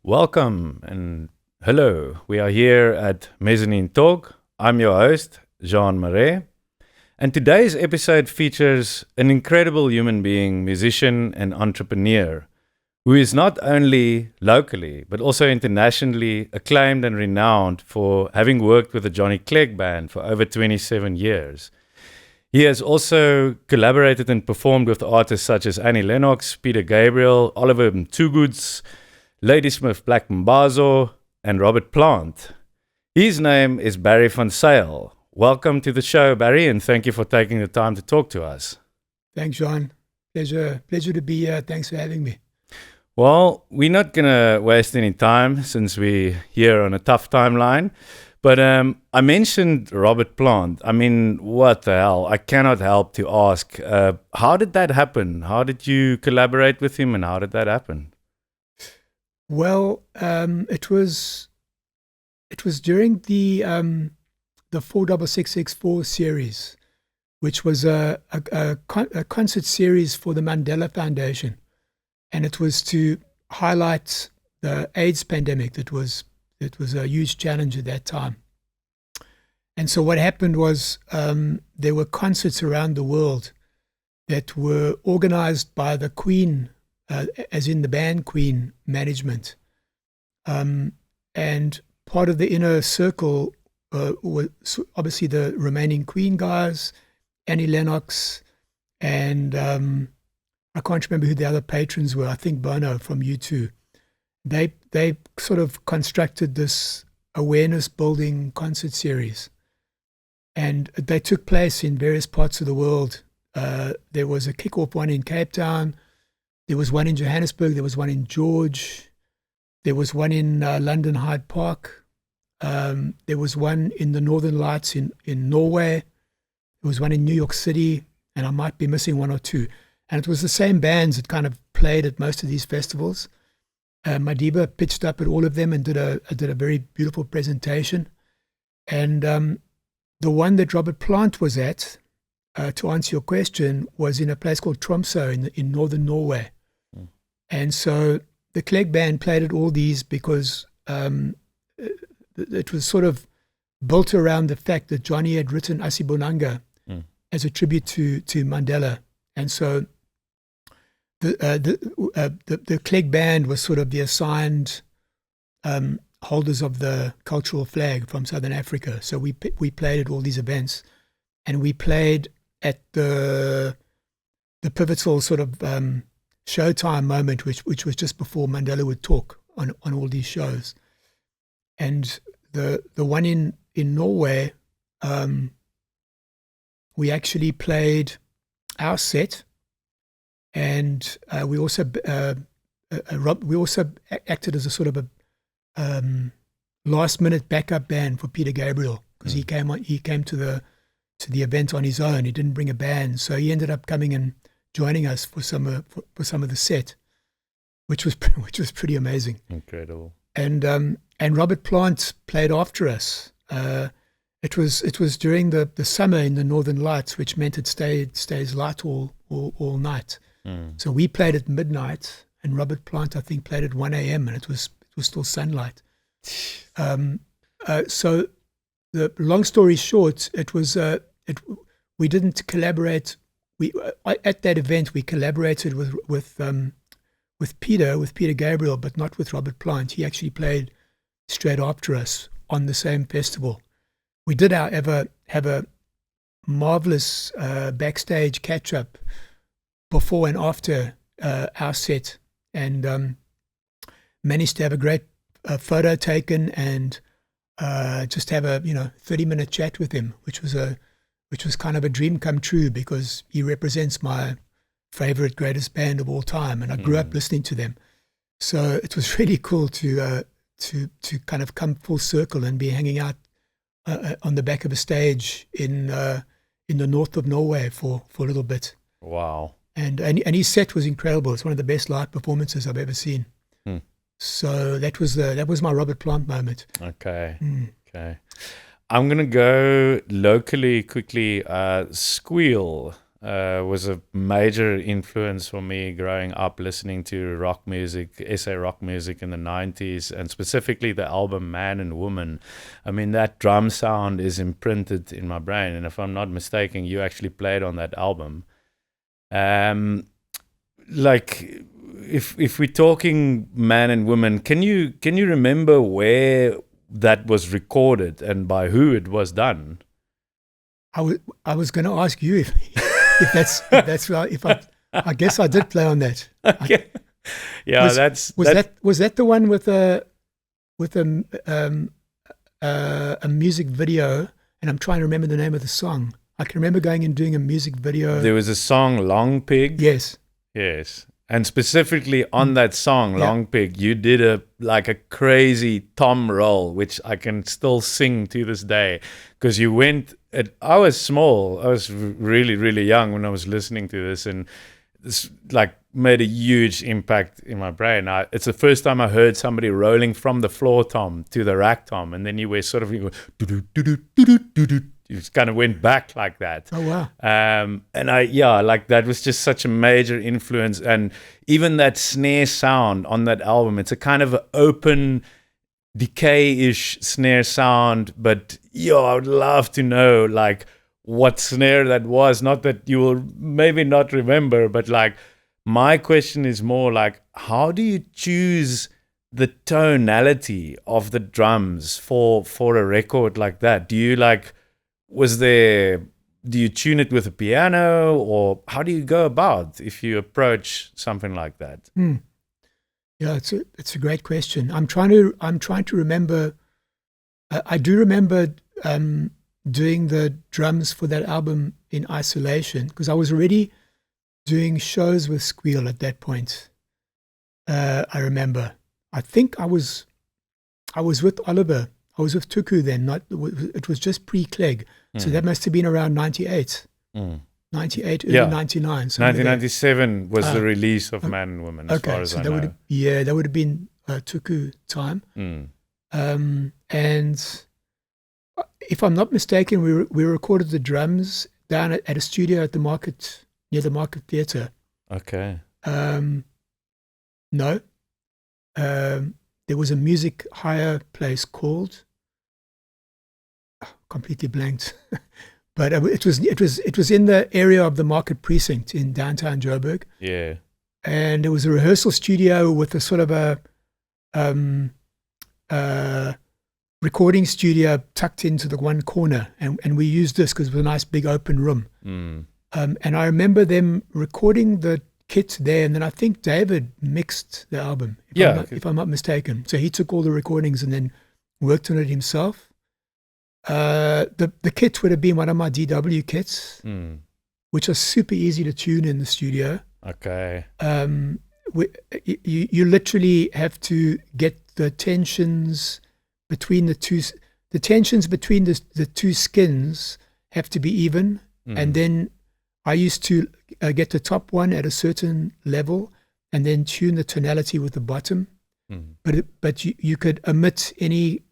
Welcome and hello. We are here at Mezzanine Talk. I'm your host, Marais, and today's episode features an incredible human being, musician, and entrepreneur who is not only locally but also internationally acclaimed and renowned for having worked with the Johnny Clegg Band for over 27 years. He has also collaborated and performed with artists such as Annie Lennox, Peter Gabriel, Oliver Mthugudz, Ladysmith Black Mambazo, and Robert Plant. His name is Barry van Zyl. Welcome to the show, Barry, and thank you for taking the time to talk to us. Thanks, John. Pleasure to be here. Thanks for having me. Well, we're not going to waste any time since we're here on a tough timeline. But I mentioned Robert Plant. I mean, what the hell? I cannot help to ask, how did that happen? How did you collaborate with him and how did that happen? Well, it was during the 46664 series, which was a concert series for the Mandela Foundation, and it was to highlight the AIDS pandemic that was a huge challenge at that time. And so what happened was there were concerts around the world that were organized by the Queen, as in the band Queen management. And part of the inner circle was obviously the remaining Queen guys, Annie Lennox, and I can't remember who the other patrons were. I think Bono from U2. They sort of constructed this awareness building concert series, and they took place in various parts of the world. There was a kickoff one in Cape Town. There was one in Johannesburg. There was one in George. There was one in London Hyde Park. There was one in the Northern Lights in Norway. There was one in New York City, and I might be missing one or two. And it was the same bands that kind of played at most of these festivals. Madiba pitched up at all of them and did a very beautiful presentation. And the one that Robert Plant was at, to answer your question, was in a place called Tromsø in northern Norway. Mm. And so the Clegg Band played at all these because it was sort of built around the fact that Johnny had written Asibonanga as a tribute to Mandela. And so the Clegg Band was sort of the assigned holders of the cultural flag from Southern Africa. So we played at all these events, and we played at the pivotal sort of showtime moment, which was just before Mandela would talk on all these shows. And the one in Norway, we actually played our set, and we also acted as a sort of a last minute backup band for Peter Gabriel, because he came to the event on his own. He didn't bring a band, so he ended up coming and joining us for some of the set, which was pretty amazing. Incredible. And Robert Plant played after us. It was during the summer in the Northern Lights, which meant it stays light all night. Mm. So we played at midnight, and Robert Plant, I think, played at 1 a.m. and it was still sunlight. So the long story short, it was we didn't collaborate. At that event we collaborated with Peter Gabriel, but not with Robert Plant. He actually played straight after us on the same festival. We did, however, have a marvelous backstage catch-up before and after our set, and managed to have a great photo taken and just have a 30-minute chat with him, which was kind of a dream come true, because he represents my favorite, greatest band of all time, and I grew up listening to them. So it was really cool to kind of come full circle and be hanging out on the back of a stage in the north of Norway for a little bit. Wow. And his set was incredible. It's one of the best live performances I've ever seen. So that was my Robert Plant moment. Okay. Okay. I'm gonna go locally quickly. Squeal. was a major influence for me growing up listening to rock music, SA rock music in the 90s, and specifically the album Man and Woman. I mean, that drum sound is imprinted in my brain, and if I'm not mistaken, you actually played on that album. Like, if we're talking Man and Woman, can you remember where that was recorded and by who it was done? I was going to ask you if that's right. I guess I did play on that. Okay. Yeah, was that the one with a music video? And I'm trying to remember the name of the song. I can remember going and doing a music video. There was a song, Long Pig. Yes. And specifically on that song, Long Pig, you did a crazy tom roll, which I can still sing to this day, because you went. I was small. I was really, really young when I was listening to this, and this made a huge impact in my brain. It's the first time I heard somebody rolling from the floor tom to the rack tom, and then you were sort of you just kind of went back like that. Oh wow! And that was just such a major influence, and even that snare sound on that album. It's a kind of open, decay-ish snare sound, but I would love to know what snare that was. Not that you will maybe not remember, but my question is more how do you choose the tonality of the drums for a record like that? Do you do you tune it with a piano, or how do you go about if you approach something like that? Yeah, it's a great question. I'm trying to remember. I do remember doing the drums for that album in isolation, because I was already doing shows with Squeal at that point. I remember. I think I was with Oliver. I was with Tuku then. It was just pre-Clegg, so that must have been around 98. 98, early 99. 1997 was the release of Man and Woman, as far as I know. That would have been Tuku time. And if I'm not mistaken, we recorded the drums down at a studio at the market, near the Market Theatre. Okay. No. There was a music hire place called, completely blanked. But it was in the area of the Market Precinct in downtown Joburg. Yeah. And it was a rehearsal studio with a sort of a recording studio tucked into the one corner, and we used this because it was a nice big open room. And I remember them recording the kit there, and then I think David mixed the album, if I'm not mistaken. So he took all the recordings and then worked on it himself. The kit would have been one of my DW kits, which are super easy to tune in the studio. Okay. You literally have to get the tensions between the two skins have to be even, and then I used to get the top one at a certain level and then tune the tonality with the bottom. But you could omit any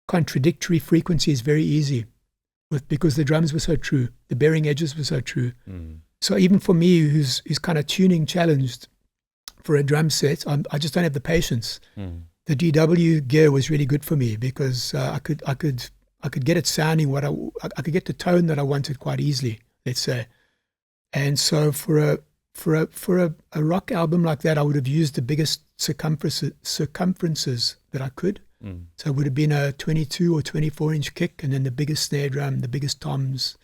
contradictory frequencies very easy, because the drums were so true, the bearing edges were so true. So even for me, who's kind of tuning challenged for a drum set, I just don't have the patience. The DW gear was really good for me because I could get it sounding I could get the tone that I wanted quite easily, let's say. And so for a rock album like that, I would have used the biggest circumferences that I could. So it would have been a 22 or 24 inch kick, and then the biggest snare drum, the biggest toms,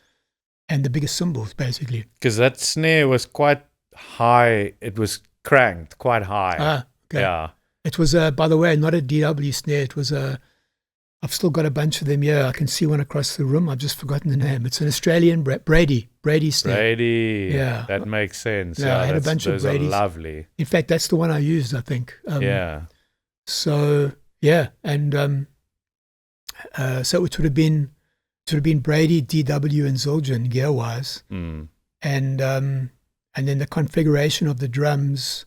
and the biggest cymbals, basically. Because that snare was quite high. It was cranked quite high. Okay. Yeah. It was, by the way, not a DW snare. It was I've still got a bunch of them here. I can see one across the room. I've just forgotten the name. It's an Australian Brady snare. Brady. Yeah. That makes sense. Yeah, I had a bunch of Bradys. Lovely. In fact, that's the one I used, I think. Yeah. So, yeah. And so it would have been Brady, DW, and Zildjian gear-wise. And then the configuration of the drums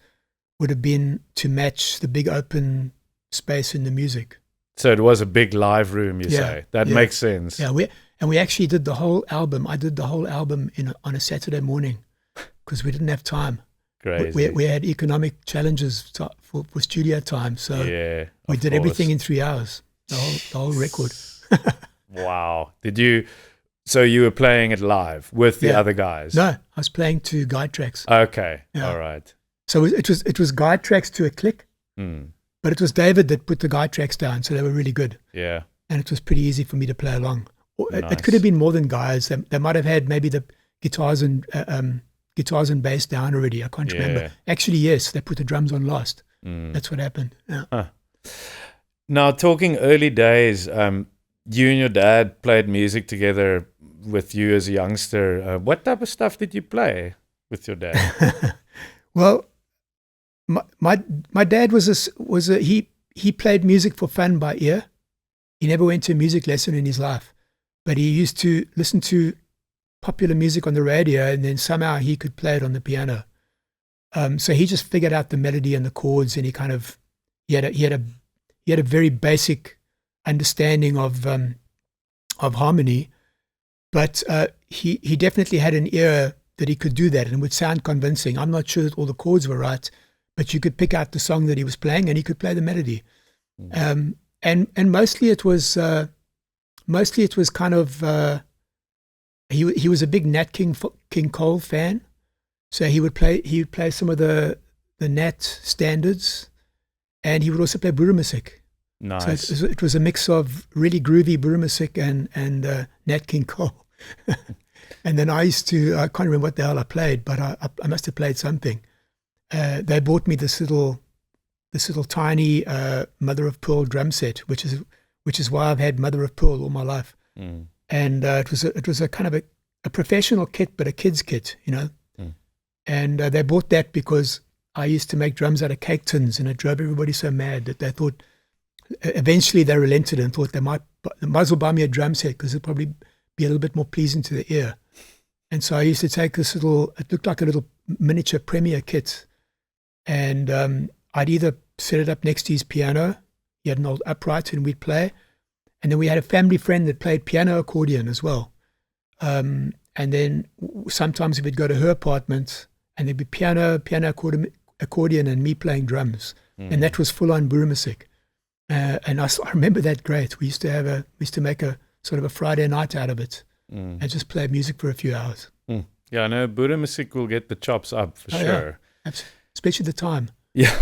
would have been to match the big open space in the music. So it was a big live room, you say. That makes sense. Yeah, And we actually did the whole album. I did the whole album on a Saturday morning because we didn't have time. Crazy. We had economic challenges for studio time. So we did everything in 3 hours, the whole record. Wow. So you were playing it live with the other guys? No, I was playing to guide tracks. Okay. Yeah. All right. So it was guide tracks to a click, but it was David that put the guide tracks down, so they were really good. Yeah. And it was pretty easy for me to play along. Nice. It could have been more than guys. They might have had maybe the guitars and bass down already. I can't remember. Actually, yes, they put the drums on last. That's what happened. Yeah. Huh. Now, talking early days, you and your dad played music together with you as a youngster. What type of stuff did you play with your dad? Well, my dad he played music for fun by ear. He never went to a music lesson in his life, but he used to listen to popular music on the radio, and then somehow he could play it on the piano. So he just figured out the melody and the chords, and he had a very basic understanding of harmony, but he definitely had an ear that he could do that and would sound convincing. I'm not sure that all the chords were right, but you could pick out the song that he was playing, and he could play the melody. And mostly it was kind of he was a big Nat King Cole fan, so he would play some of the Nat standards, and he would also play Boeremusik. Nice. So it was a mix of really groovy Boeremusik and Nat King Cole. And then I can't remember what the hell I played, but I must have played something. They bought me this little tiny mother of pearl drum set, which is why I've had mother of pearl all my life. And it was a kind of a professional kit, but a kid's kit, you know. And they bought that because I used to make drums out of cake tins, and it drove everybody so mad that they thought. Eventually, they relented and thought they might as well buy me a drum set because it'd probably be a little bit more pleasing to the ear. And so I used to take this it looked like a little miniature Premier kit, and I'd either set it up next to his piano. He had an old upright, and we'd play. And then we had a family friend that played piano accordion as well. And then sometimes we'd go to her apartment, and there'd be piano accordion, and me playing drums. And that was full on Boeremusik. And I remember that great. We used to make a sort of a Friday night out of it, and just play music for a few hours. Yeah, I know Boeremusik will get the chops up for sure. Yeah. Especially the time. Yeah.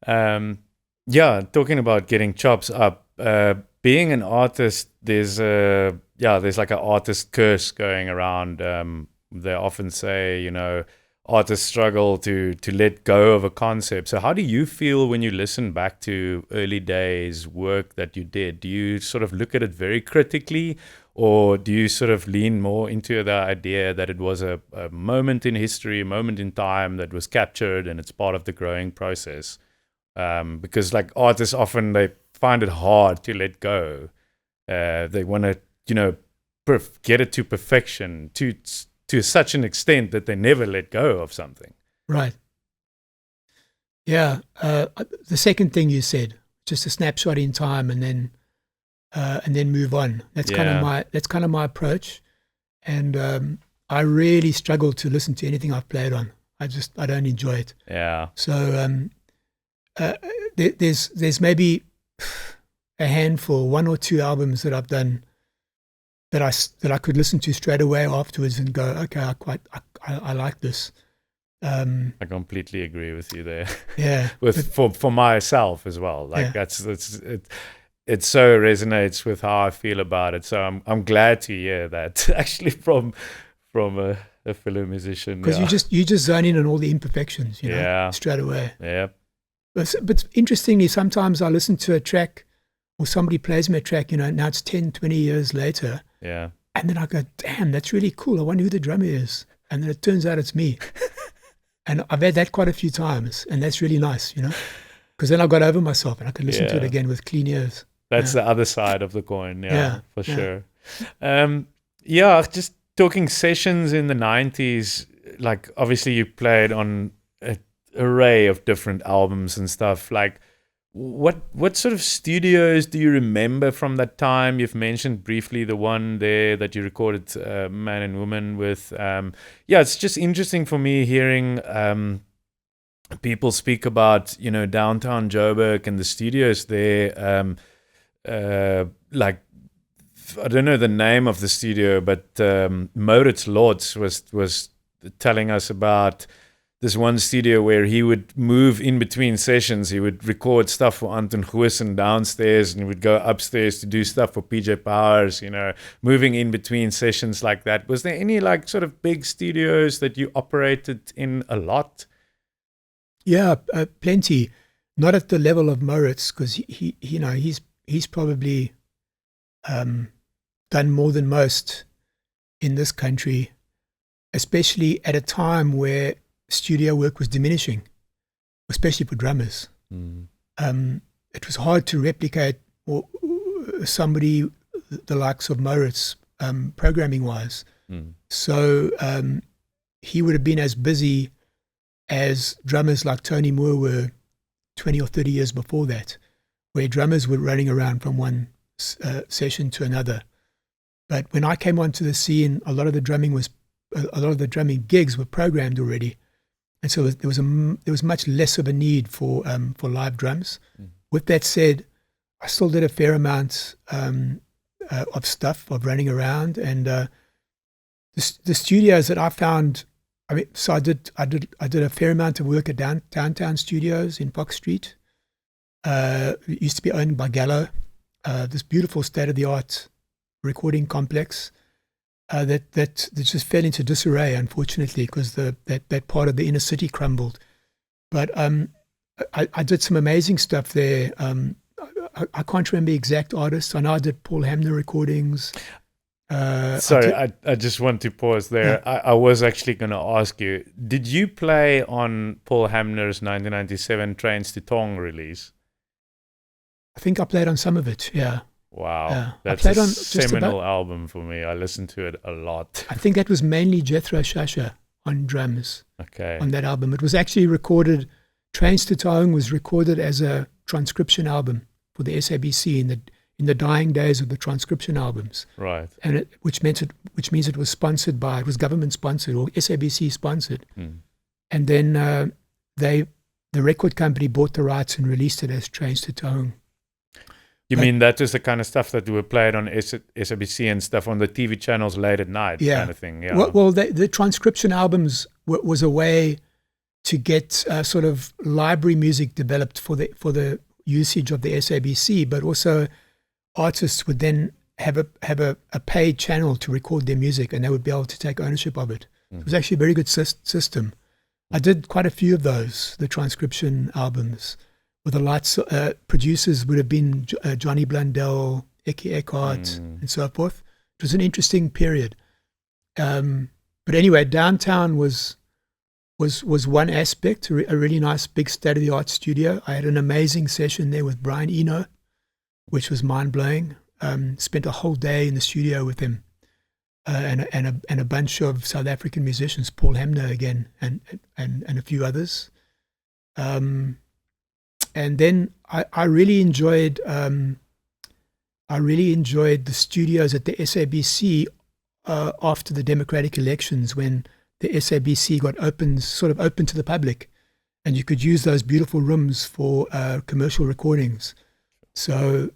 Talking about getting chops up, being an artist, there's like an artist curse going around. They often say, you know, artists struggle to let go of a concept. So how do you feel when you listen back to early days work that you did? Do you sort of look at it very critically, or do you sort of lean more into the idea that it was a moment in history, a moment in time that was captured and it's part of the growing process? Because like artists often, they find it hard to let go. They want to, you know, get it to perfection, to such an extent that they never let go of something. Right. Yeah. The second thing you said, just a snapshot in time, and then move on. That's kind of my approach. And I really struggle to listen to anything I've played on. I don't enjoy it. Yeah. So there's maybe a handful, 1 or 2 albums that I've done that I could listen to straight away afterwards and go, okay, I like this. I completely agree with you there. Yeah. For myself as well. Like it so resonates with how I feel about it. So I'm glad to hear that actually from a fellow musician. Because you just zone in on all the imperfections, you know, straight away. Yeah. But interestingly, sometimes I listen to a track or somebody plays me a track, you know, now it's 10, 20 years later. Yeah. And then I go, damn, that's really cool. I wonder who the drummer is. And then it turns out it's me. And I've had that quite a few times. And that's really nice, you know, because then I got over myself and I can listen to it again with clean ears. That's the other side of the coin. Yeah, for sure. Just talking sessions in the 90s, like obviously you played on an array of different albums and stuff. Like, What sort of studios do you remember from that time? You've mentioned briefly the one there that you recorded Man and Woman with. Yeah, it's just interesting for me hearing people speak about, downtown Joburg and the studios there. Like, I don't know the name of the studio, but Marais Lords was telling us about this one studio where he would move in between sessions. He would record stuff for Anton Goosen downstairs, and he would go upstairs to do stuff for PJ Powers, moving in between sessions like that. Was there any like sort of big studios that you operated in a lot? Yeah, plenty. Not at the level of Marais, because he's probably done more than most in this country, especially at a time where studio work was diminishing, especially for drummers. It was hard to replicate somebody the likes of Marais, programming-wise. So he would have been as busy as drummers like Tony Moore were 20 or 30 years before that, where drummers were running around from one session to another. But when I came onto the scene, a lot of the drumming gigs were programmed already, and so there was much less of a need for live drums. With that said, I still did a fair amount of stuff, of running around, and the studios that I found. So I did a fair amount of work at downtown studios in Fox Street. It used to be owned by Gallo, this beautiful state-of-the-art recording complex that just fell into disarray, unfortunately, because that part of the inner city crumbled. But I did some amazing stuff there. I can't remember the exact artists. I know I did Paul Hamner recordings. Sorry, I just want to pause there. Yeah. I was actually going to ask you, did you play on Paul Hamner's 1997 Trains to Tong release? I think I played on some of it, yeah. Wow, that's a seminal album for me. I listened to it a lot. I think that was mainly Jethro Shasha on drums. Okay. On that album. It was actually recorded, Trains to Tong was recorded as a transcription album for the SABC in the dying days of the transcription albums, right? And which means it was sponsored by, it was government sponsored or SABC sponsored, and then the record company bought the rights and released it as Trains to Tong. You mean that was the kind of stuff that were played on SABC and stuff on the TV channels late at night, kind of thing? Yeah. Well, the transcription albums was a way to get sort of library music developed for the usage of the SABC, but also artists would then have a paid channel to record their music, and they would be able to take ownership of it. It was actually a very good system. I did quite a few of those, the transcription albums, where the lights producers would have been Johnny Blundell, Eki Eckhart, and so forth. It was an interesting period. But anyway, downtown was one aspect, a really nice big state-of-the-art studio. I had an amazing session there with Brian Eno, which was mind-blowing. Spent a whole day in the studio with him and a bunch of South African musicians, Paul Hamner again, and a few others. And then I really enjoyed the studios at the SABC after the democratic elections, when the SABC got open to the public, and you could use those beautiful rooms for commercial recordings. So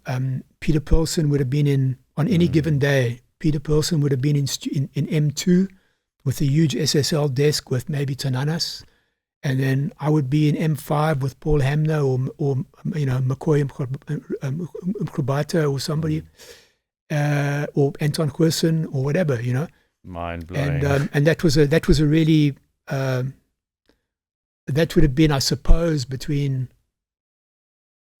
Peter Pearlson would have been on any given day. Peter Pearlson would have been in M2 with a huge SSL desk with maybe Tananas, and then I would be in M5 with Paul Hamner or McCoy Mkrubata or somebody, or Anton Goosen or whatever, Mind blowing. And that was a really that would have been, I suppose, between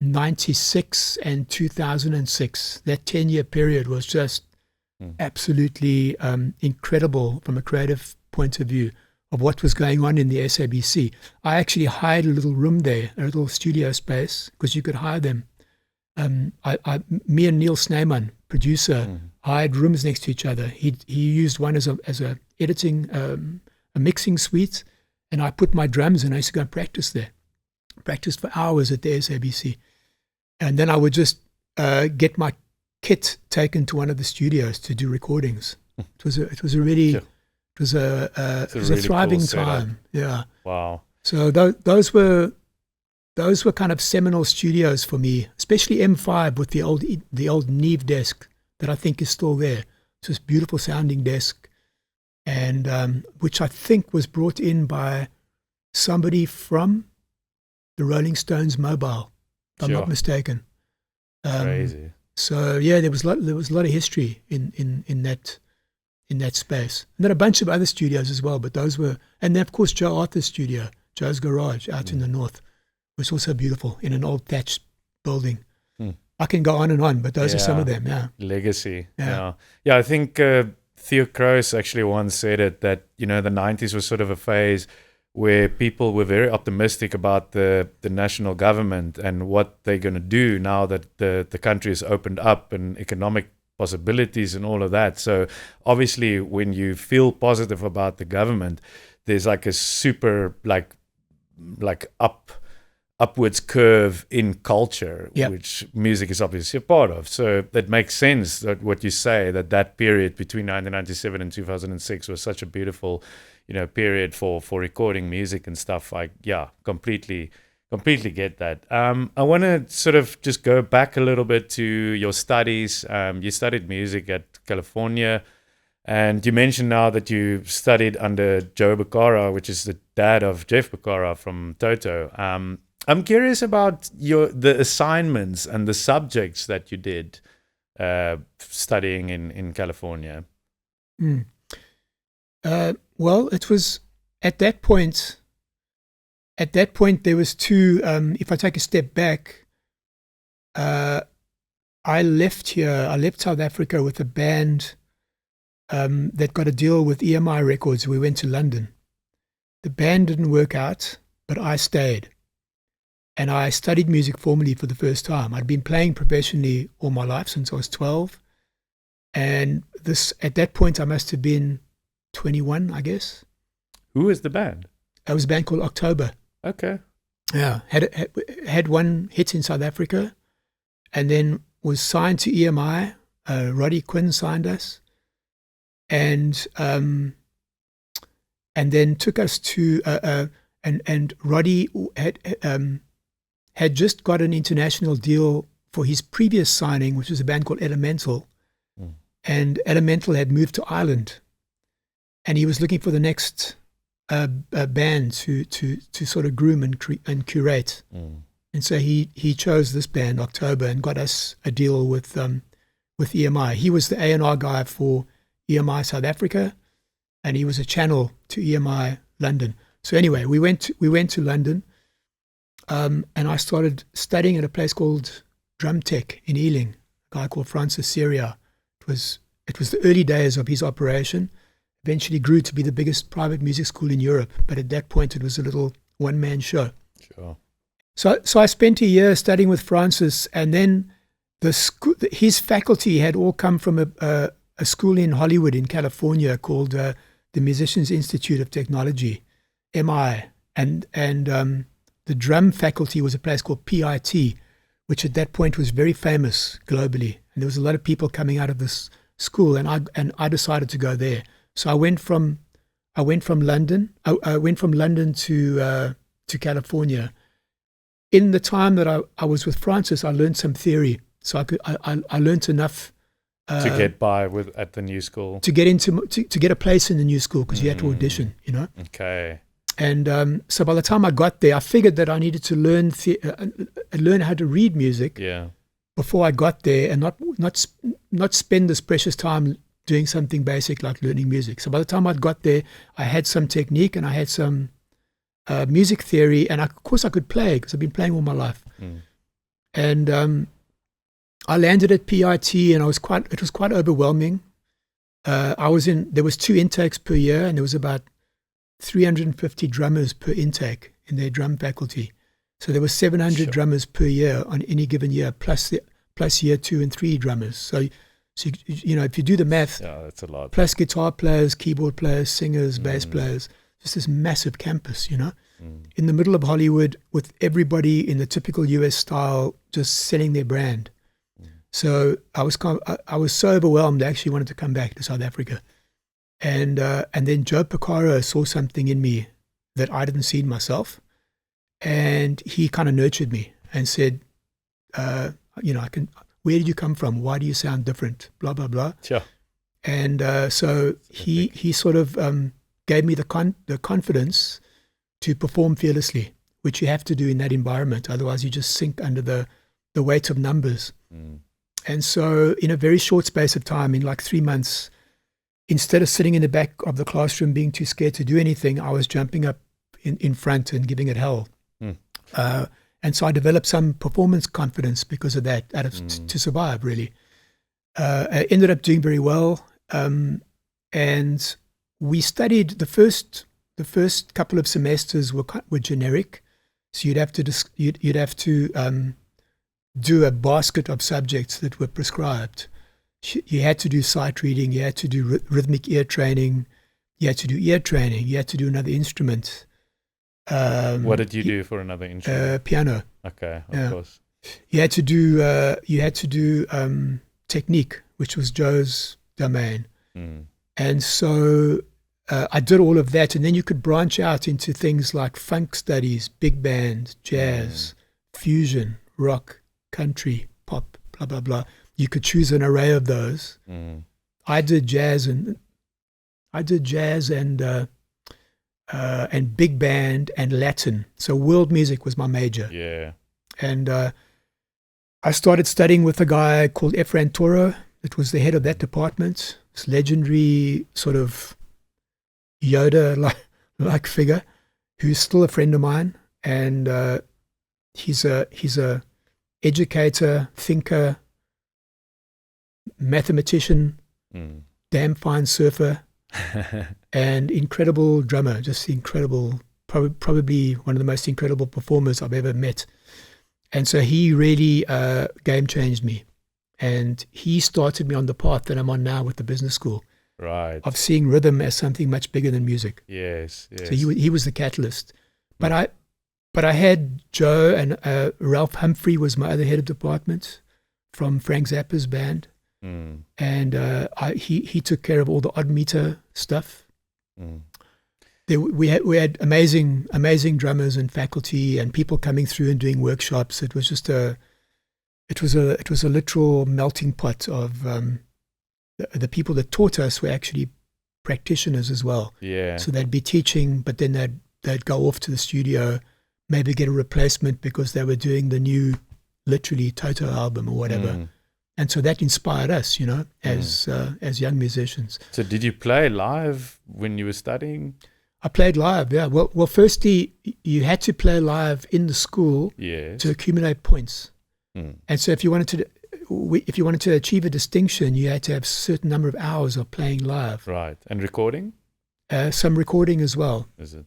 96 and 2006. That 10-year period was just absolutely incredible from a creative point of view of what was going on in the SABC. I actually hired a little room there, a little studio space, because you could hire them. Me and Neil Sneyman, producer, hired rooms next to each other. He used one as a editing, a mixing suite, and I put my drums in. I used to go and practice there. Practiced for hours at the SABC. And then I would just get my kit taken to one of the studios to do recordings. It was a really thriving time. Yeah. Wow. So those were kind of seminal studios for me, especially M5 with the old Neve desk that I think is still there. It's this beautiful sounding desk, and which I think was brought in by somebody from the Rolling Stones Mobile, if I'm not mistaken. Crazy. So yeah, there was a lot of history in that space, and then a bunch of other studios as well. But those were, and then of course Joe Arthur's studio, Joe's Garage, out in the north, was also beautiful in an old thatched building. I can go on and on, but those are some of them. Yeah, legacy. Yeah. I think Theo Kroos actually once said it, that the 90s was sort of a phase where people were very optimistic about the national government and what they're going to do now that the country has opened up and economic possibilities and all of that. So obviously when you feel positive about the government, there's like a super like upwards curve in culture, which music is obviously a part of. So it makes sense that what you say, that period between 1997 and 2006 was such a beautiful period for recording music and stuff. Completely get that. I want to sort of just go back a little bit to your studies. You studied music at California, and you mentioned now that you studied under Joe Porcaro, which is the dad of Jeff Porcaro from Toto. I'm curious about the assignments and the subjects that you did studying in California. Well, it was at that point there was two. If I take a step back, I left South Africa with a band that got a deal with EMI Records. We went to London. The band didn't work out, but I stayed. And I studied music formally for the first time. I'd been playing professionally all my life since I was 12. And at that point, I must have been 21, I guess. Who is the band? It was a band called October. Okay. Yeah. Had one hit in South Africa, and then was signed to EMI. Roddy Quinn signed us. And then took us to, and Roddy had just got an international deal for his previous signing, which was a band called Elemental. And Elemental had moved to Ireland, and he was looking for the next band to sort of groom and curate. And so he chose this band, October, and got us a deal with EMI. He was the A&R guy for EMI South Africa, and he was a channel to EMI London. So anyway, we went to London. And I started studying at a place called Drum Tech in Ealing, a guy called Francis Seria. It was the early days of his operation. Eventually grew to be the biggest private music school in Europe, but at that point it was a little one-man show. Sure. So I spent a year studying with Francis, and then his faculty had all come from a school in Hollywood in California called the Musicians Institute of Technology, MI, and the drum faculty was a place called PIT, which at that point was very famous globally. And there was a lot of people coming out of this school, and I decided to go there. So I went from London. I went from London to California. In the time that I was with Francis, I learned some theory. So I learned enough to get by at the new school, to get a place in the new school, because you had to audition. Okay. And so by the time I got there, I figured that I needed to learn how to read music before I got there, and not spend this precious time doing something basic like learning music. So by the time I got there, I had some technique and I had some music theory, and of course I could play because I've been playing all my life. And I landed at PIT, and it was quite overwhelming. There was 2 intakes per year, and there was about 350 drummers per intake in their drum faculty. So there were 700 drummers per year on any given year, plus year 2 and 3 drummers. So if you do the math, that's a lot. Plus guitar players, keyboard players, singers, bass players, just this massive campus, in the middle of Hollywood with everybody in the typical US style just selling their brand. So I was so overwhelmed, I actually wanted to come back to South Africa. And then Joe Porcaro saw something in me that I didn't see in myself. And he kind of nurtured me and said, where did you come from? Why do you sound different? Blah, blah, blah. Sure. And so he sort of gave me the confidence to perform fearlessly, which you have to do in that environment. Otherwise, you just sink under the weight of numbers. And so in a very short space of time, in like 3 months, instead of sitting in the back of the classroom being too scared to do anything, I was jumping up in front and giving it hell. And so I developed some performance confidence because of that, to survive, really. I ended up doing very well. And we studied the first couple of semesters were generic. So you'd have to do a basket of subjects that were prescribed. You had to do sight reading, you had to do rhythmic ear training, you had to do ear training, you had to do another instrument. What did you do for another instrument? Piano. Okay, of course. You had to do technique, which was Joe's domain. And so I did all of that, and then you could branch out into things like funk studies, big band, jazz, fusion, rock, country, pop, blah, blah, blah. You could choose an array of those. I did jazz and big band and Latin. So world music was my major. Yeah. And I started studying with a guy called Efrain Toro. That was the head of that department. This legendary sort of Yoda-like figure, who's still a friend of mine. And he's a educator, thinker, mathematician, damn fine surfer, and incredible drummer, just incredible, probably one of the most incredible performers I've ever met. And so he really game changed me. And he started me on the path that I'm on now with the business school. Right. Of seeing rhythm as something much bigger than music. Yes. So he was the catalyst. But I had Joe, and Ralph Humphrey was my other head of department from Frank Zappa's band. And he took care of all the odd meter stuff. We had amazing drummers and faculty and people coming through and doing workshops. It was just a literal melting pot of the people that taught us were actually practitioners as well. Yeah. So they'd be teaching, but then they'd go off to the studio, maybe get a replacement because they were doing the new, literally Toto album or whatever. And so that inspired us, as young musicians. So did you play live when you were studying? I played live, yeah. Well, firstly, you had to play live in the school to accumulate points. And so if you wanted to achieve a distinction, you had to have a certain number of hours of playing live. Right. And recording? Some recording as well. Is it?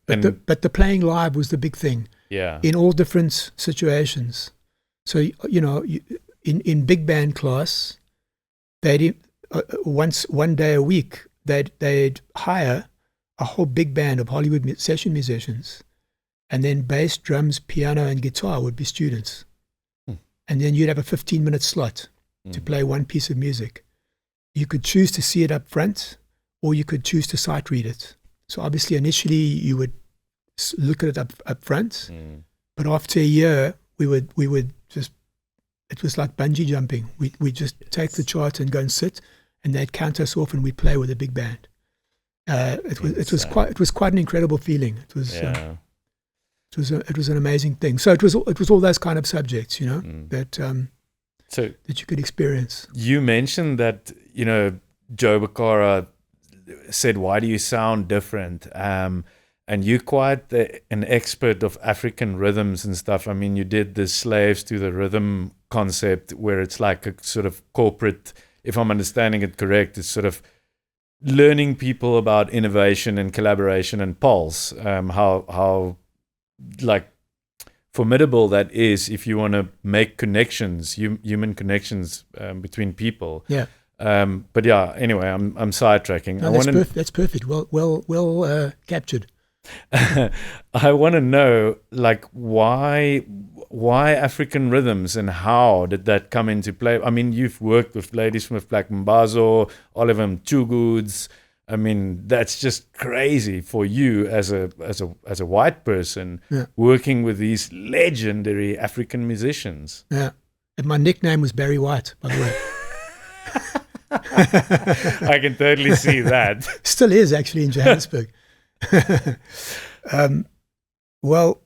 But the playing live was the big thing. Yeah. In all different situations. So, in big band class, they'd one day a week, they'd hire a whole big band of Hollywood session musicians, and then bass, drums, piano, and guitar would be students. And then you'd have a 15-minute slot to play one piece of music. You could choose to see it up front, or you could choose to sight read it. So obviously, initially, you would look at it up front, but after a year, we would just, it was like bungee jumping. We just take the chart and go and sit, and they'd count us off, and we'd play with a big band. It was quite an incredible feeling. It was an amazing thing. So it was all those kind of subjects, that you could experience. You mentioned that Joe Porcaro said, "Why do you sound different?" And you're quite an expert of African rhythms and stuff. I mean, you did the Slaves to the Rhythm concept, where it's like a sort of corporate, if I'm understanding it correct, it's sort of learning people about innovation and collaboration and pulse, how like formidable that is if you want to make connections, human connections between people. Yeah. But yeah, anyway, I'm sidetracking. No, that's perfect. Well captured. I want to know, like, why African rhythms and how did that come into play? I mean, you've worked with ladies with Black Mbazo, Oliver Mchugoods. I mean, that's just crazy for you as a white person working with these legendary African musicians. Yeah. And my nickname was Barry White, by the way. I can totally see that. Still is, actually, in Johannesburg. Well,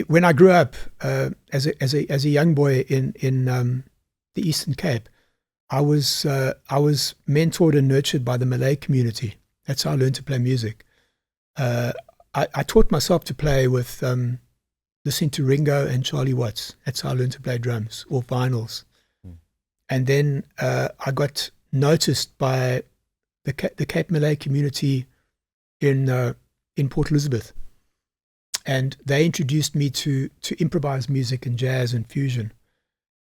when I grew up as a young boy in the Eastern Cape, I was mentored and nurtured by the Malay community. That's how I learned to play music. I taught myself to play with listening to Ringo and Charlie Watts. That's how I learned to play drums or vinyls. And then I got noticed by the Cape Malay community in Port Elizabeth, and they introduced me to improvised music and jazz and fusion.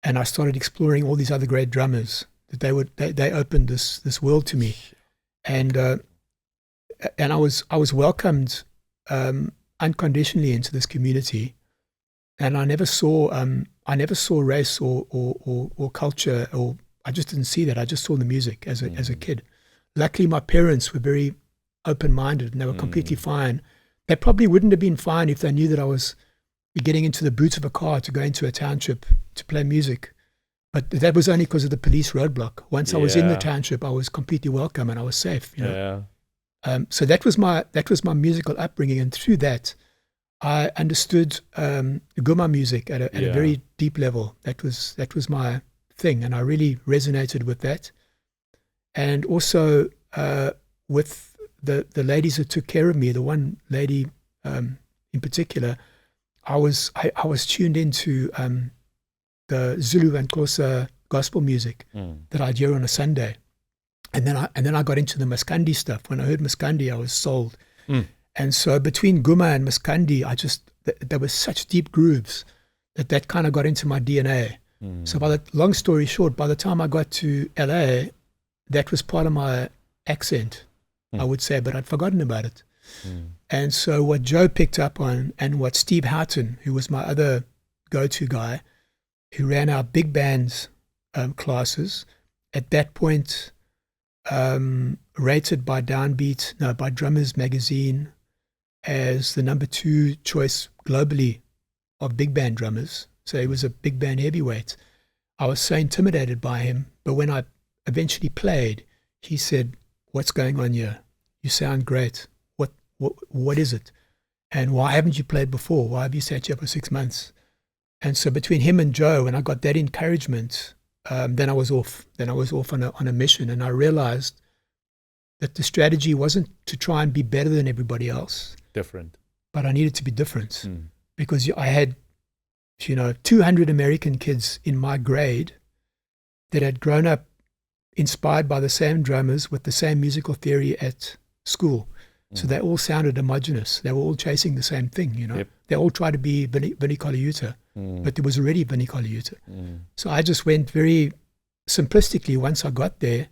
And I started exploring all these other great drummers that they opened this world to me, and I was welcomed unconditionally into this community, and I never saw race or culture, or I just didn't see that. I just saw the music as a kid. Luckily, my parents were very open-minded, and they were completely fine. They probably wouldn't have been fine if they knew that I was getting into the boot of a car to go into a township to play music. But that was only because of the police roadblock. Once I was in the township, I was completely welcome and I was safe. You know? So that was my musical upbringing, and through that, I understood Guma music at a very deep level. That was my thing, and I really resonated with that. And also with the ladies that took care of me, the one lady in particular, I was tuned into the Zulu and Xhosa gospel music that I'd hear on a Sunday, and then I got into the Maskandi stuff. When I heard Maskandi, I was sold. And so between Guma and Maskandi, there were such deep grooves that kind of got into my DNA. So long story short, by the time I got to LA, that was part of my accent, I would say, but I'd forgotten about it. And so what Joe picked up on, and what Steve Houghton, who was my other go-to guy, who ran our big bands classes, at that point rated by by Drummers Magazine as the number 2 choice globally of big band drummers. So he was a big band heavyweight. I was so intimidated by him, but when I eventually played, he said, "What's going on here? You sound great. What is it? And why haven't you played before? Why have you sat here for 6 months?" And so between him and Joe, when I got that encouragement, then I was off. Then I was off on a mission, and I realized that the strategy wasn't to try and be better than everybody else. Different. But I needed to be different because I had, 200 American kids in my grade that had grown up inspired by the same drummers with the same musical theory at school. So they all sounded homogenous. They were all chasing the same thing, Yep. They all tried to be Vinnie Colaiuta, but there was already Vinnie Colaiuta. So I just went very simplistically. Once I got there,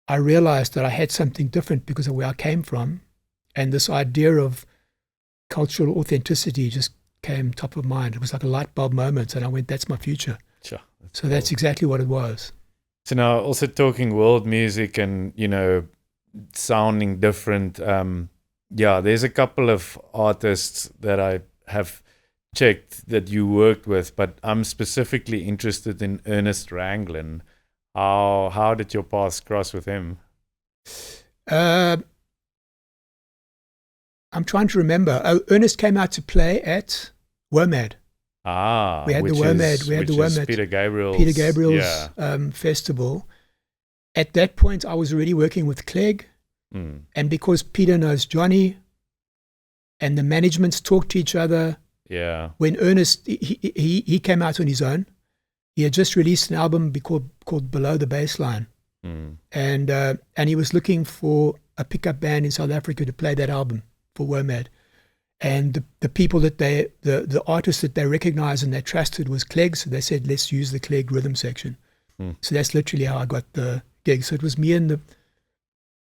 I realized that I had something different because of where I came from. And this idea of cultural authenticity just came top of mind. It was like a light bulb moment, and I went, that's my future. Sure. That's exactly what it was. So now, also talking world music and, sounding different, there's a couple of artists that I have checked that you worked with, but I'm specifically interested in Ernest Ranglin. How did your paths cross with him? I'm trying to remember. Ernest came out to play at WOMAD. We had the WOMAD. Peter Gabriel's festival. At that point, I was already working with Clegg, and because Peter knows Johnny, and the managements talk to each other. Yeah. When Ernest he came out on his own, he had just released an album called Below the Baseline, and he was looking for a pickup band in South Africa to play that album for WOMAD. And the people that the artists that they recognized and they trusted was Clegg, so they said, let's use the Clegg rhythm section. So that's literally how I got the gig. So it was me and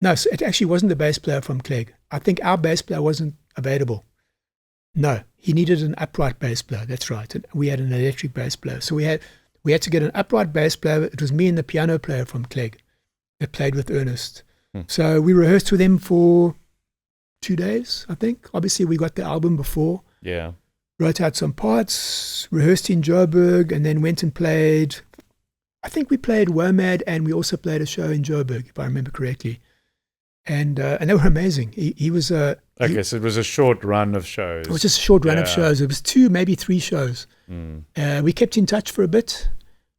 it actually wasn't the bass player from Clegg. I think our bass player wasn't available. No, he needed an upright bass player. That's right. And we had an electric bass player. So we had to get an upright bass player. It was me and the piano player from Clegg that played with Ernest. So we rehearsed with him for 2 days, I think. Obviously, we got the album before. Yeah. Wrote out some parts, rehearsed in Joburg, and then went and played. I think we played WOMAD, and we also played a show in Joburg, if I remember correctly. And they were amazing. He was a... Okay, so it was a short run of shows. It was just a short run of shows. It was 2, maybe 3 shows. We kept in touch for a bit.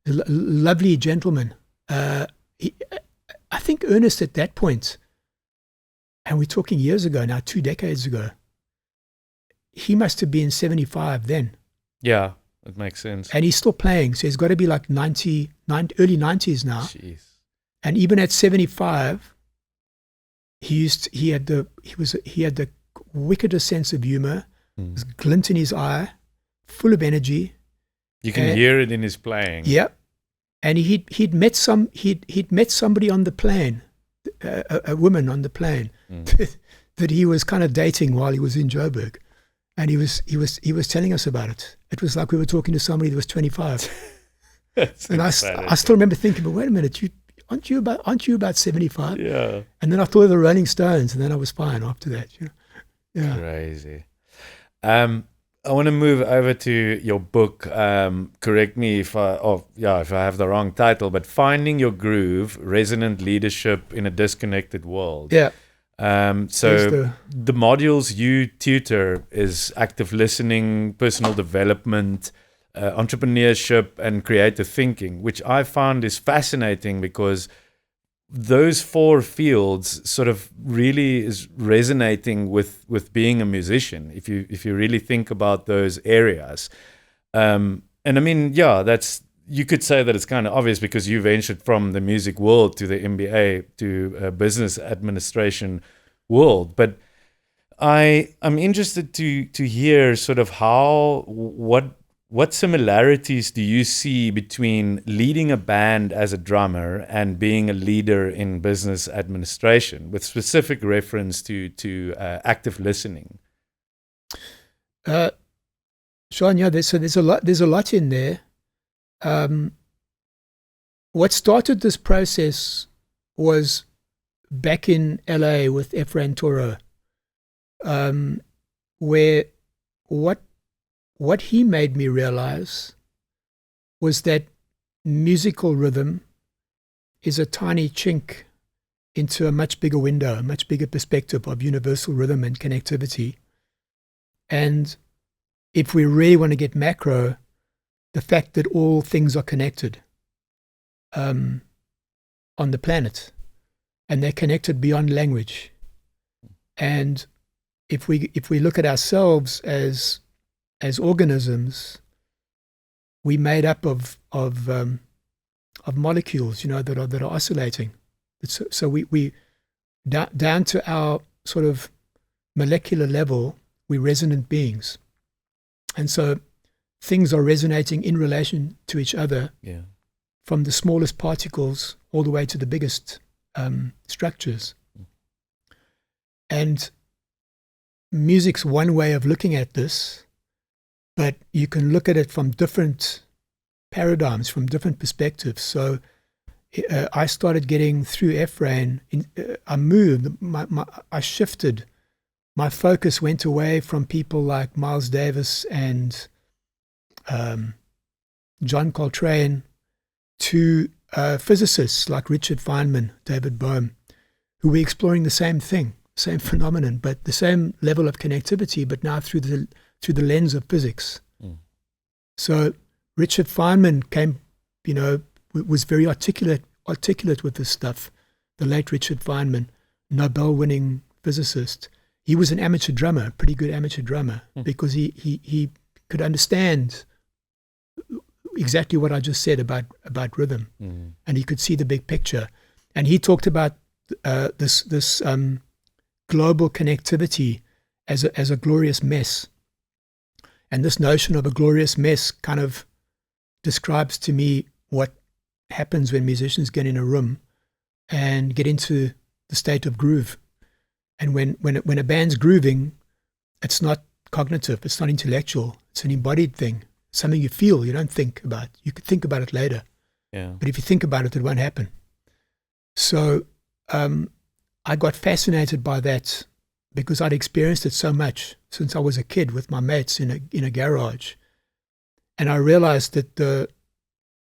Lovely gentleman. I think Ernest at that point, and we're talking years ago now, 2 decades ago, he must have been 75 then. Yeah, that makes sense. And he's still playing, so he's got to be like early 90s now. Jeez. And even at 75, he had the wickedest sense of humor, this glint in his eye, full of energy. You can hear it in his playing. Yeah. And he'd met somebody on the plane, a woman on the plane that he was kind of dating while he was in Joburg. And he was telling us about it. It was like we were talking to somebody that was 25. And I still remember thinking, but wait a minute, aren't you about 75? Yeah. And then I thought of the Rolling Stones, and then I was fine after that. Yeah. Crazy. I want to move over to your book. Correct me if I have the wrong title, but Finding Your Groove: Resonant Leadership in a Disconnected World. Yeah. So the modules you tutor is active listening, personal development, entrepreneurship, and creative thinking, which I found is fascinating because those 4 fields sort of really is resonating with being a musician. If you really think about those areas, and I mean, you could say that it's kind of obvious because you ventured from the music world to the MBA to business administration world. But I'm interested to hear sort of what similarities do you see between leading a band as a drummer and being a leader in business administration, with specific reference to active listening? Sean, yeah, there's a lot in there. What started this process was back in LA with Efrain Toro, where what he made me realize was that musical rhythm is a tiny chink into a much bigger window, a much bigger perspective of universal rhythm and connectivity. And if we really want to get macro, the fact that all things are connected on the planet, and they're connected beyond language. And if we look at ourselves as organisms, we made up of molecules, that are oscillating. So we down to our sort of molecular level, we're resonant beings, and so things are resonating in relation to each other, from the smallest particles all the way to the biggest structures. And music's one way of looking at this, but you can look at it from different paradigms, from different perspectives. So I started getting through Efrain. I moved. I shifted. My focus went away from people like Miles Davis and John Coltrane to physicists like Richard Feynman, David Bohm, who were exploring the same thing, same phenomenon, but the same level of connectivity, but now through the lens of physics. So Richard Feynman came, was very articulate with this stuff. The late Richard Feynman, Nobel-winning physicist. He was an amateur drummer, a pretty good amateur drummer, because he could understand exactly what I just said about rhythm, and he could see the big picture. And he talked about this global connectivity as a glorious mess. And this notion of a glorious mess kind of describes to me what happens when musicians get in a room and get into the state of groove. And when a band's grooving, it's not cognitive, it's not intellectual, it's an embodied thing, something you feel, you don't think about. You could think about it later. Yeah. But if you think about it, it won't happen. So I got fascinated by that because I'd experienced it so much since I was a kid with my mates in a garage. And I realized that the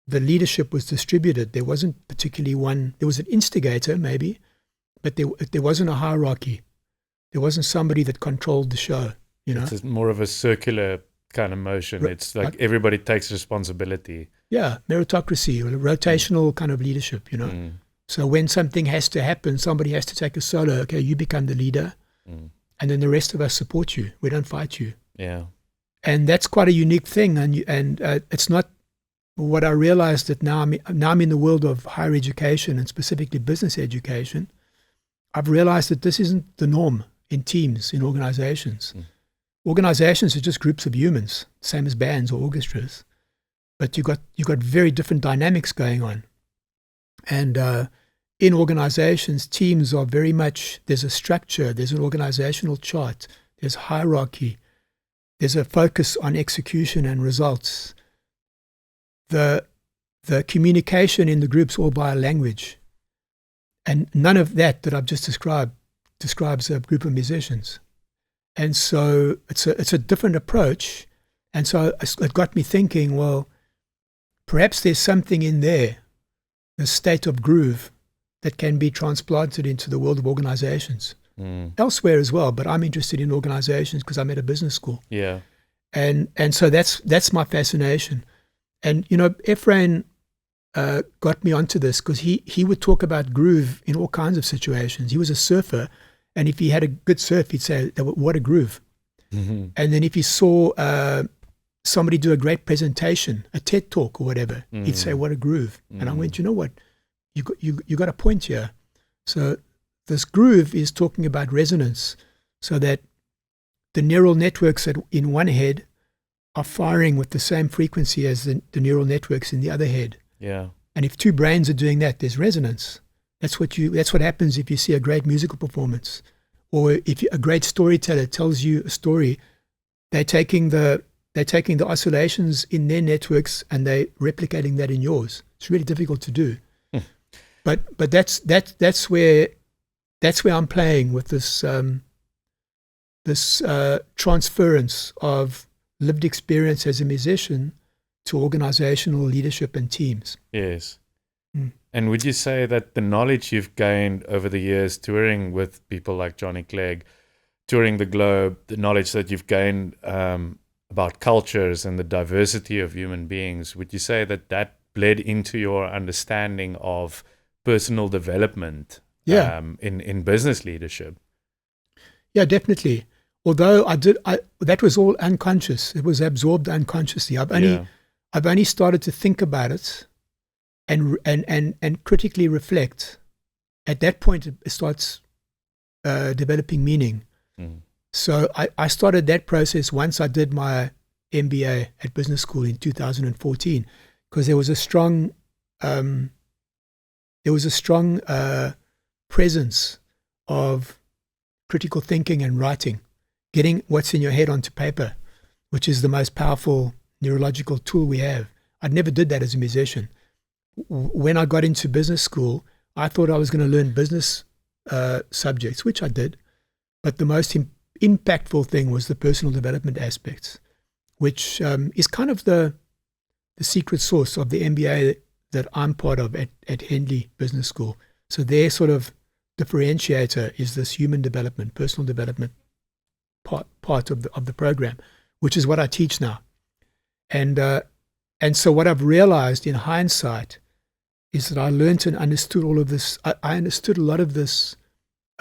leadership was distributed. There wasn't particularly one. There was an instigator maybe, but there wasn't a hierarchy. There wasn't somebody that controlled the show, you know. It's more of a circular kind of motion. It's like everybody takes responsibility. Yeah, meritocracy or rotational kind of leadership, you know. So when something has to happen, somebody has to take a solo. Okay, you become the leader, and then the rest of us support you. We don't fight you. Yeah. And that's quite a unique thing. And it's not what I realized that now I'm in the world of higher education and specifically business education. I've realized that this isn't the norm in teams, in organizations. Organizations are just groups of humans, same as bands or orchestras. But you got very different dynamics going on. And in organizations, teams are very much, there's a structure, there's an organizational chart, there's hierarchy, there's a focus on execution and results. The communication in the groups all by language. And none of that I've just described describes a group of musicians. And so it's a different approach. And so it got me thinking, well, perhaps there's something in there, a state of groove that can be transplanted into the world of organizations. Elsewhere as well, but I'm interested in organizations because I'm at a business school. Yeah. And so that's my fascination. And, you know, Ephraim got me onto this because he would talk about groove in all kinds of situations. He was a surfer, and if he had a good surf, he'd say, what a groove. And then if he saw somebody do a great presentation, a TED talk or whatever, he'd say, what a groove. And I went, you know what, you got a point here. So this groove is talking about resonance, so that the neural networks in one head are firing with the same frequency as the neural networks in the other head. Yeah. And if two brains are doing that, there's resonance. That's what happens if you see a great musical performance, or if a great storyteller tells you a story. They're taking the oscillations in their networks and they're replicating that in yours. It's really difficult to do. But that's where I'm playing with this transference of lived experience as a musician to organizational leadership and teams. Yes. And would you say that the knowledge you've gained over the years touring with people like Johnny Clegg, touring the globe, the knowledge that you've gained about cultures and the diversity of human beings, would you say that bled into your understanding of personal development in business leadership? Yeah, definitely. Although that was all unconscious. It was absorbed unconsciously. I've only started to think about it and critically reflect. At that point, it starts developing meaning. So I started that process once I did my MBA at business school in 2014, because there was a strong presence of critical thinking and writing, getting what's in your head onto paper, which is the most powerful neurological tool we have. I never did that as a musician. When I got into business school, I thought I was going to learn business subjects, which I did. But the most impactful thing was the personal development aspects, which is kind of the secret sauce of the MBA that I'm part of at Henley Business School. So their sort of differentiator is this human development, personal development part of the program, which is what I teach now. And so what I've realized in hindsight is that I learned and understood all of this. I understood a lot of this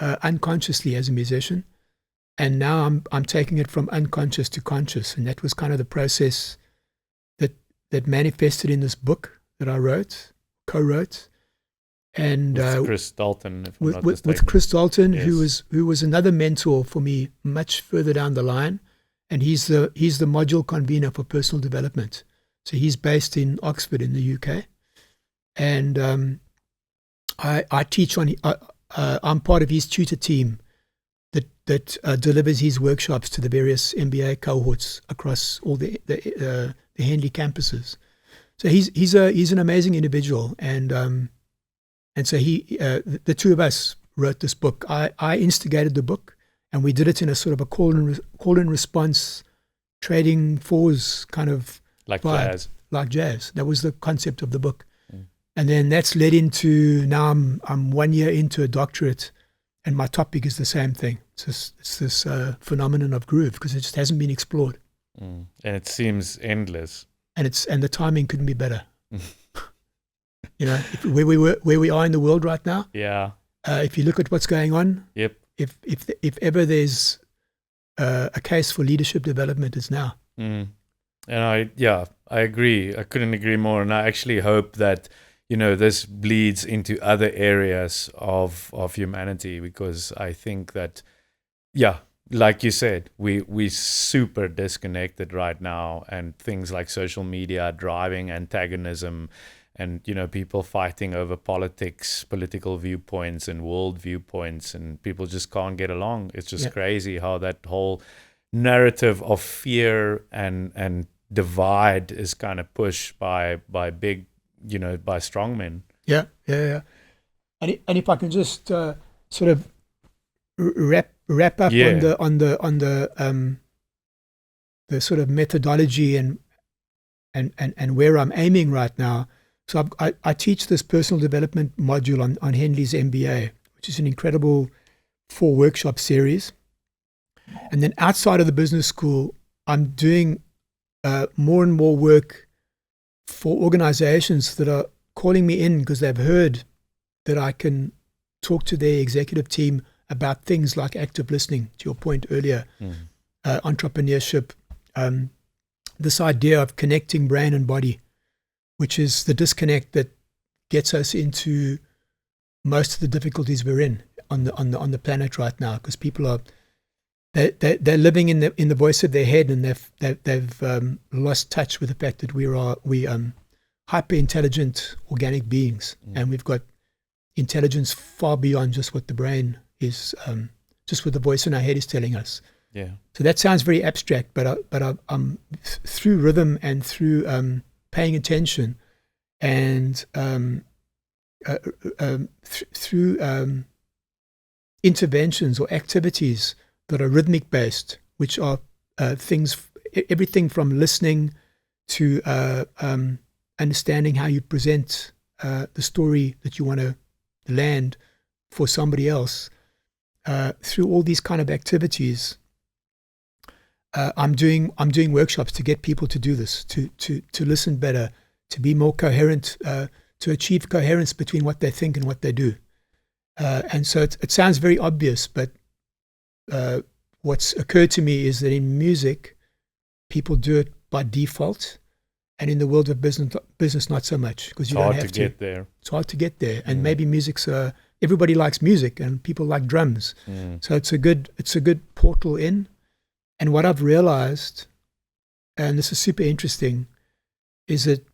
unconsciously as a musician, and now I'm taking it from unconscious to conscious, and that was kind of the process that manifested in this book that I co-wrote, and with Chris Dalton, if I'm not with mistaken. Chris Dalton, Yes. who was another mentor for me much further down the line, and he's the module convener for personal development. So he's based in Oxford in the UK, and I teach on. I'm part of his tutor team that delivers his workshops to the various MBA cohorts across all the Henley campuses. So he's an amazing individual, and so the two of us wrote this book. I instigated the book, and we did it in a sort of a call and response, trading fours kind of like vibe, jazz. like jazz. That was the concept of the book, Mm. and then that's led into now I'm 1 year into a doctorate, and my topic is the same thing. It's this phenomenon of groove, because it just hasn't been explored, And it seems endless. and the timing couldn't be better. Where we are in the world right now. Yeah. If you look at what's going on, Yep. if ever there's a case for leadership development, it's now. And I agree. I couldn't agree more. And I actually hope that, this bleeds into other areas of humanity, because I think that, like you said, we super disconnected right now, and things like social media driving antagonism, and people fighting over politics, political viewpoints, and world viewpoints, and people just can't get along. It's just crazy how that whole narrative of fear and divide is kind of pushed by big, by strongmen. Yeah. And if I can just sort of wrap up on the sort of methodology and where I'm aiming right now. So I teach this personal development module on Henley's MBA, which is an incredible 4 workshop series. And then outside of the business school, I'm doing more and more work for organizations that are calling me in because they've heard that I can talk to their executive team about things like active listening, to your point earlier, entrepreneurship, this idea of connecting brain and body, which is the disconnect that gets us into most of the difficulties we're in on the planet right now, because people are they're living in the voice of their head, and they've lost touch with the fact that we hyper intelligent organic beings, and we've got intelligence far beyond just what the brain is, just what the voice in our head is telling us. Yeah. So that sounds very abstract, but I'm through rhythm and through paying attention, and through interventions or activities that are rhythmic based, which are everything from listening to understanding how you present the story that you want to land for somebody else. Through all these kind of activities, I'm doing workshops to get people to do this, to listen better, to be more coherent, to achieve coherence between what they think and what they do. And so it sounds very obvious, but what's occurred to me is that in music, people do it by default, and in the world of business not so much, because you don't have to. It's hard to get there. It's hard to get there, and maybe music's everybody likes music, and people like drums, so it's a good portal in. And what I've realized, and this is super interesting, is that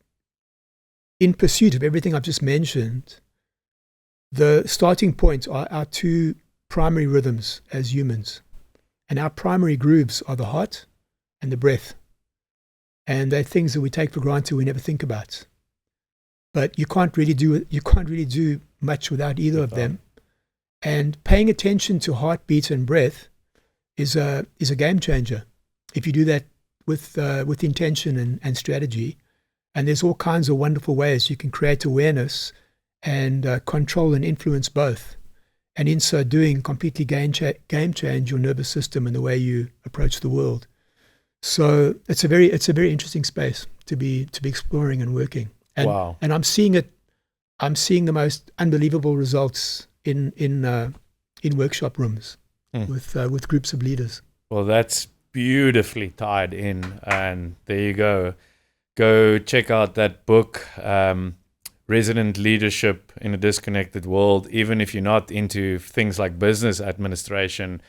in pursuit of everything I've just mentioned, the starting points are our 2 primary rhythms as humans. And our primary grooves are the heart and the breath. And they're things that we take for granted, we never think about. But you can't really do much without either of them. And paying attention to heartbeat and breath is a game changer if you do that with intention and strategy. And there's all kinds of wonderful ways you can create awareness and control and influence both, and in so doing completely game change your nervous system and the way you approach the world. So it's a very interesting space to be exploring and working. And, wow. And I'm seeing the most unbelievable results in workshop rooms with groups of leaders. Well, that's beautifully tied in, and there you go. Go check out that book, Resonant Leadership in a Disconnected World. Even if you're not into things like business administration,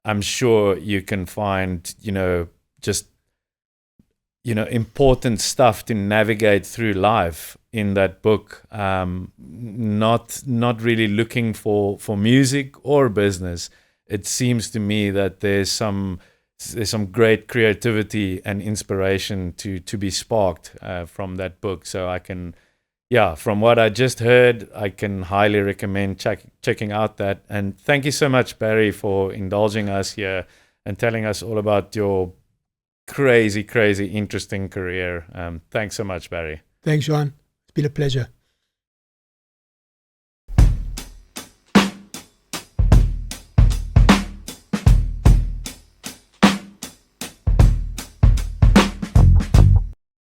I'm sure you can find, important stuff to navigate through life in that book. Not really looking for music or business. it seems to me that there's some great creativity and inspiration to be sparked from that book. So I can, from what I just heard, I can highly recommend checking out that. And thank you so much, Barry, for indulging us here and telling us all about your crazy, interesting career. Thanks so much, Barry. Thanks, John. It's been a pleasure.